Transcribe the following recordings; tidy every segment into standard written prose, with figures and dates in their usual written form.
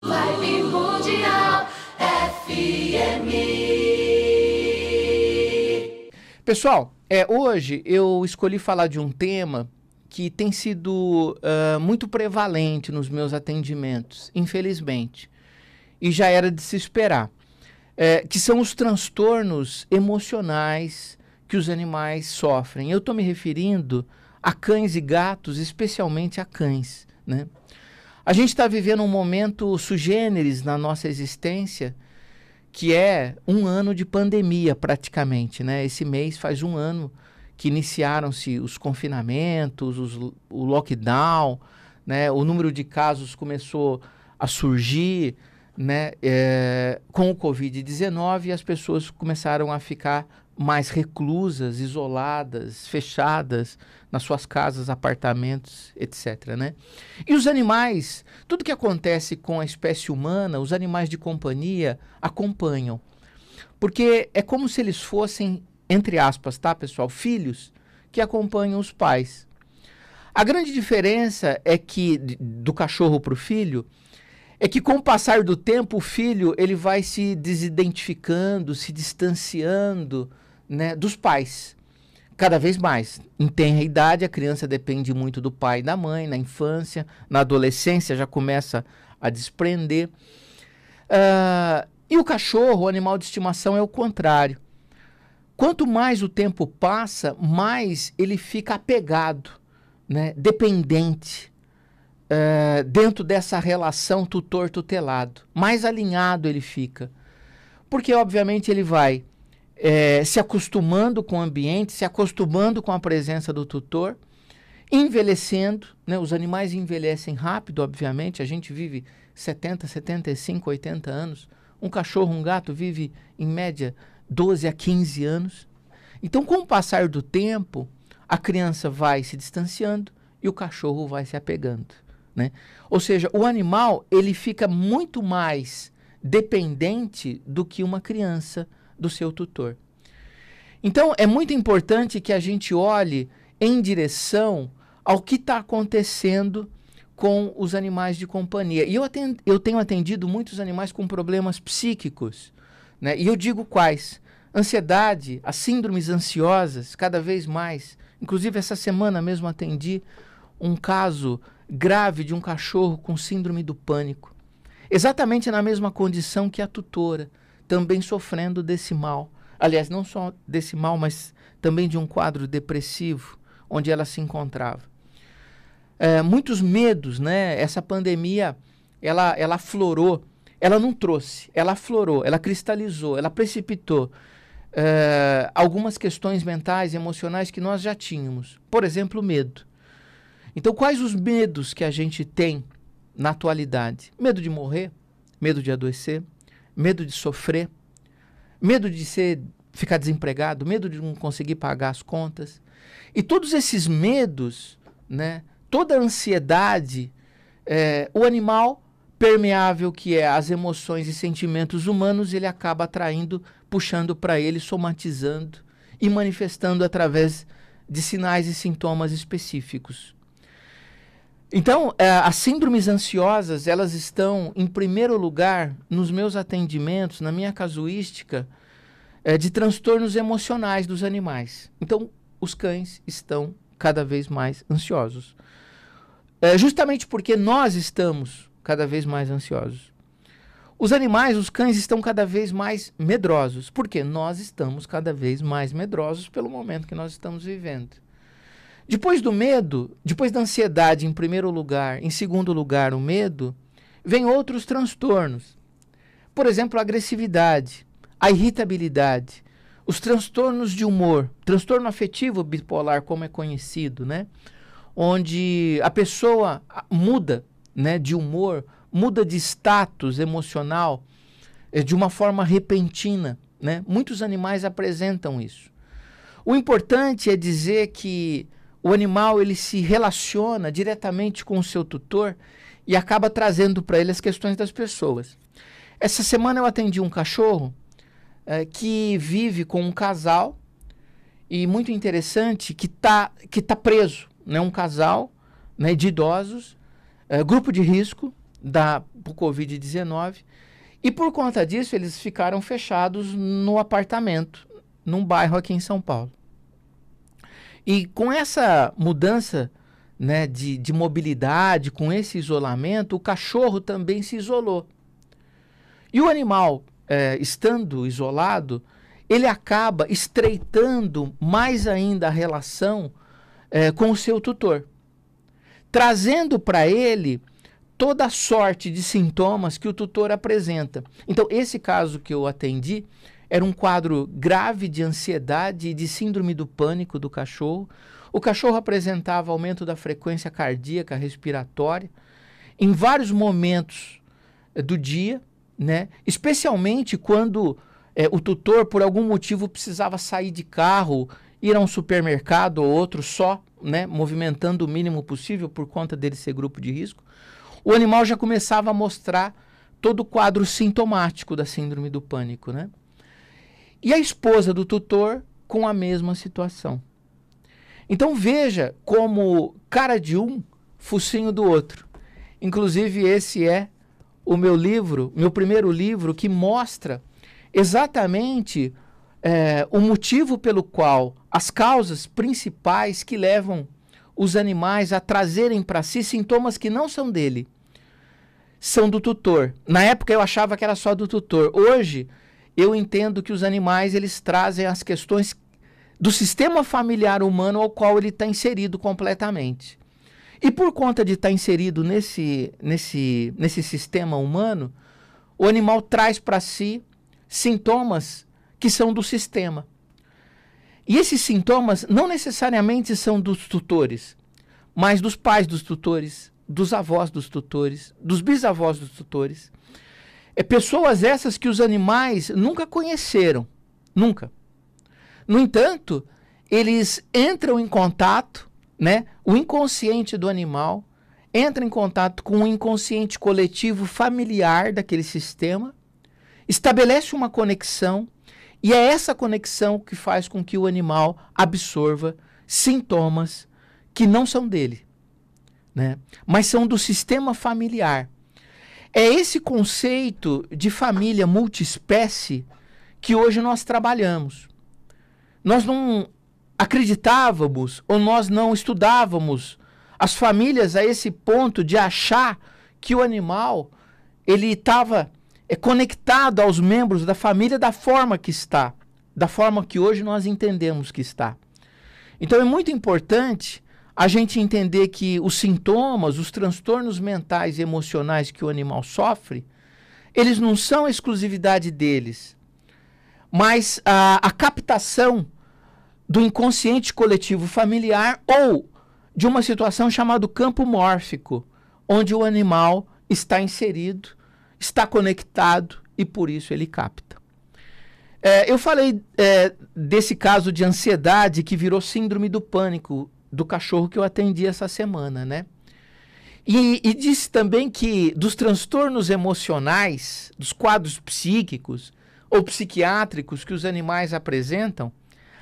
Vibe Mundial FM. Pessoal, hoje eu escolhi falar de um tema que tem sido muito prevalente nos meus atendimentos, infelizmente, e já era de se esperar, que são os transtornos emocionais que os animais sofrem. Eu estou me referindo a cães e gatos, especialmente a cães, né? A gente está vivendo um momento sui generis na nossa existência, que é um ano de pandemia praticamente, né? Esse mês faz um ano que iniciaram-se os confinamentos, o lockdown, né? O número de casos começou a surgir, né? Com o Covid-19, e as pessoas começaram a ficar mais reclusas, isoladas, fechadas nas suas casas, apartamentos, etc., né? E os animais, tudo que acontece com a espécie humana, os animais de companhia acompanham. Porque é como se eles fossem, entre aspas, tá, pessoal, filhos que acompanham os pais. A grande diferença é que, do cachorro para o filho, é que com o passar do tempo, o filho ele vai se desidentificando, se distanciando, né, dos pais, cada vez mais. Em tenra idade, a criança depende muito do pai e da mãe, na infância, na adolescência já começa a desprender. E o cachorro, o animal de estimação, é o contrário. Quanto mais o tempo passa, mais ele fica apegado, né, dependente, dentro dessa relação tutor-tutelado. Mais alinhado ele fica. Porque, obviamente, ele vai se acostumando com o ambiente, se acostumando com a presença do tutor, envelhecendo, né? Os animais envelhecem rápido, obviamente. A gente vive 70, 75, 80 anos. Um cachorro, um gato vive, em média, 12 a 15 anos. Então, com o passar do tempo, a criança vai se distanciando e o cachorro vai se apegando, né? Ou seja, o animal ele fica muito mais dependente do que uma criança do seu tutor. Então, é muito importante que a gente olhe em direção ao que está acontecendo com os animais de companhia. E eu tenho atendido muitos animais com problemas psíquicos, né? E eu digo quais? Ansiedade, as síndromes ansiosas, cada vez mais. Inclusive, essa semana mesmo atendi um caso grave de um cachorro com síndrome do pânico. Exatamente na mesma condição que a tutora, também sofrendo desse mal. Aliás, não só desse mal, mas também de um quadro depressivo, onde ela se encontrava. Muitos medos, né? Essa pandemia, ela aflorou, ela não trouxe, ela aflorou, ela cristalizou, ela precipitou algumas questões mentais, emocionais que nós já tínhamos. Por exemplo, o medo. Então, quais os medos que a gente tem na atualidade? Medo de morrer, medo de adoecer, medo de sofrer, medo de ficar desempregado, medo de não conseguir pagar as contas. E todos esses medos, né, toda a ansiedade, o animal permeável que é as emoções e sentimentos humanos, ele acaba atraindo, puxando para ele, somatizando e manifestando através de sinais e sintomas específicos. Então, as síndromes ansiosas, elas estão, em primeiro lugar, nos meus atendimentos, na minha casuística, de transtornos emocionais dos animais. Então, os cães estão cada vez mais ansiosos. Justamente porque nós estamos cada vez mais ansiosos. Os animais, os cães, estão cada vez mais medrosos. Por quê? Nós estamos cada vez mais medrosos pelo momento que nós estamos vivendo. Depois do medo, depois da ansiedade em primeiro lugar, em segundo lugar o medo, vem outros transtornos. Por exemplo, a agressividade, a irritabilidade, os transtornos de humor, transtorno afetivo bipolar, como é conhecido, né? Onde a pessoa muda, né, de humor, muda de status emocional de uma forma repentina, né? Muitos animais apresentam isso. O importante é dizer que o animal ele se relaciona diretamente com o seu tutor e acaba trazendo para ele as questões das pessoas. Essa semana eu atendi um cachorro que vive com um casal e muito interessante que tá preso, né? Um casal, né, de idosos, grupo de risco, pro Covid-19, e por conta disso eles ficaram fechados no apartamento, num bairro aqui em São Paulo. E com essa mudança, né, de mobilidade, com esse isolamento, o cachorro também se isolou. E o animal, estando isolado, ele acaba estreitando mais ainda a relação com o seu tutor, trazendo para ele toda a sorte de sintomas que o tutor apresenta. Então, esse caso que eu atendi era um quadro grave de ansiedade e de síndrome do pânico do cachorro. O cachorro apresentava aumento da frequência cardíaca, respiratória, em vários momentos do dia, né? Especialmente quando o tutor, por algum motivo, precisava sair de carro, ir a um supermercado ou outro só, né? Movimentando o mínimo possível por conta dele ser grupo de risco. O animal já começava a mostrar todo o quadro sintomático da síndrome do pânico, né? E a esposa do tutor com a mesma situação. Então veja como cara de um, focinho do outro. Inclusive esse é o meu livro, meu primeiro livro, que mostra exatamente o motivo pelo qual, as causas principais que levam os animais a trazerem para si sintomas que não são dele, são do tutor. Na época eu achava que era só do tutor. Hoje eu entendo que os animais eles trazem as questões do sistema familiar humano ao qual ele está inserido completamente. E por conta de estar inserido nesse sistema humano, o animal traz para si sintomas que são do sistema. E esses sintomas não necessariamente são dos tutores, mas dos pais dos tutores, dos avós dos tutores, dos bisavós dos tutores. Pessoas essas que os animais nunca conheceram, nunca. No entanto, eles entram em contato, né? O inconsciente do animal entra em contato com o inconsciente coletivo familiar daquele sistema, estabelece uma conexão, e é essa conexão que faz com que o animal absorva sintomas que não são dele, né? Mas são do sistema familiar. É esse conceito de família multiespécie que hoje nós trabalhamos. Nós não acreditávamos ou nós não estudávamos as famílias a esse ponto de achar que o animal ele estava conectado aos membros da família da forma que está, da forma que hoje nós entendemos que está. Então é muito importante a gente entender que os sintomas, os transtornos mentais e emocionais que o animal sofre, eles não são exclusividade deles, mas a captação do inconsciente coletivo familiar ou de uma situação chamada campo mórfico, onde o animal está inserido, está conectado e por isso ele capta. Eu falei desse caso de ansiedade que virou síndrome do pânico do cachorro que eu atendi essa semana, né? E disse também que dos transtornos emocionais, dos quadros psíquicos ou psiquiátricos que os animais apresentam,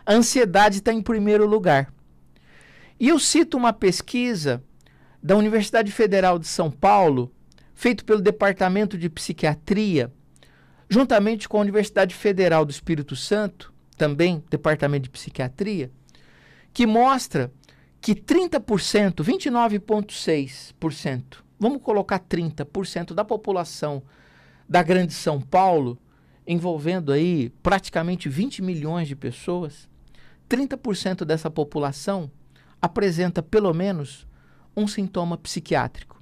a ansiedade está em primeiro lugar. E eu cito uma pesquisa da Universidade Federal de São Paulo, feito pelo Departamento de Psiquiatria, juntamente com a Universidade Federal do Espírito Santo, também Departamento de Psiquiatria, que mostra que 30%, 29,6%, vamos colocar 30% da população da Grande São Paulo, envolvendo aí praticamente 20 milhões de pessoas, 30% dessa população apresenta pelo menos um sintoma psiquiátrico.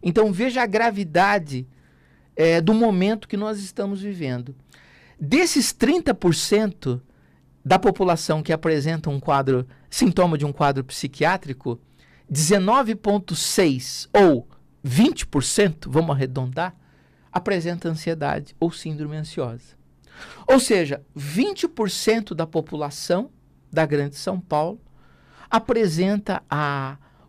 Então veja a gravidade do momento que nós estamos vivendo. Desses 30% da população que apresenta sintoma de um quadro psiquiátrico, 19,6% ou 20%, vamos arredondar, apresenta ansiedade ou síndrome ansiosa. Ou seja, 20% da população da Grande São Paulo apresenta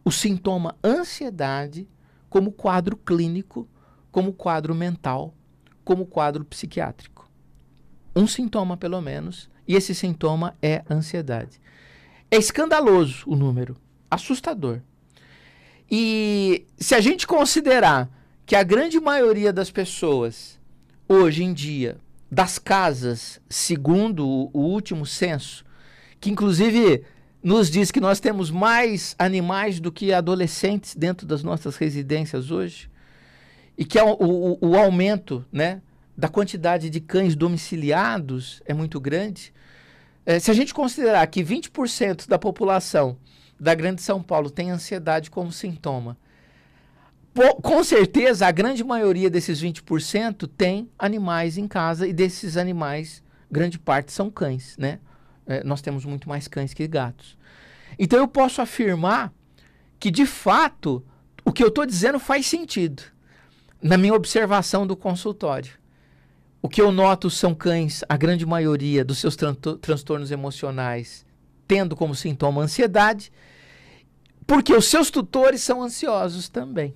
o sintoma ansiedade como quadro clínico, como quadro mental, como quadro psiquiátrico. Um sintoma, pelo menos, e esse sintoma é ansiedade. É escandaloso o número, assustador. E se a gente considerar que a grande maioria das pessoas, hoje em dia, das casas, segundo o último censo, que inclusive nos diz que nós temos mais animais do que adolescentes dentro das nossas residências hoje, e que o aumento, né, da quantidade de cães domiciliados é muito grande. Se a gente considerar que 20% da população da Grande São Paulo tem ansiedade como sintoma, com certeza a grande maioria desses 20% tem animais em casa, e desses animais, grande parte são cães, né? Nós temos muito mais cães que gatos. Então eu posso afirmar que, de fato, o que eu estou dizendo faz sentido na minha observação do consultório. O que eu noto são cães, a grande maioria dos seus transtornos emocionais, tendo como sintoma a ansiedade, porque os seus tutores são ansiosos também.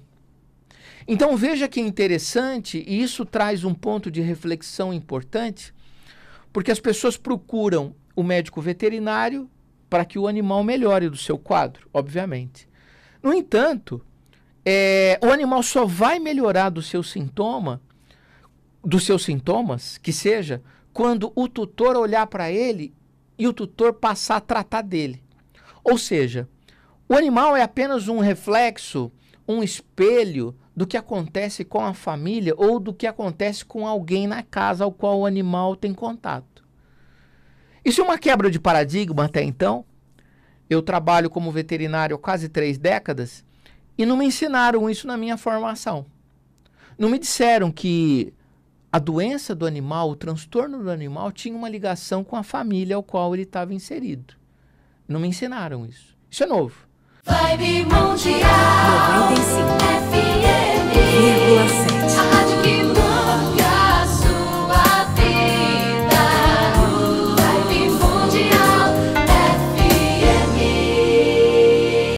Então veja que é interessante, e isso traz um ponto de reflexão importante, porque as pessoas procuram o médico veterinário para que o animal melhore do seu quadro, obviamente. No entanto, o animal só vai melhorar dos seus sintomas, que seja, quando o tutor olhar para ele e o tutor passar a tratar dele. Ou seja, o animal é apenas um reflexo, um espelho do que acontece com a família ou do que acontece com alguém na casa ao qual o animal tem contato. Isso é uma quebra de paradigma até então. Eu trabalho como veterinário há quase 3 décadas e não me ensinaram isso na minha formação. Não me disseram que a doença do animal, o transtorno do animal, tinha uma ligação com a família ao qual ele estava inserido. Não me ensinaram isso. Isso é novo. Vibe Mundial 95,7.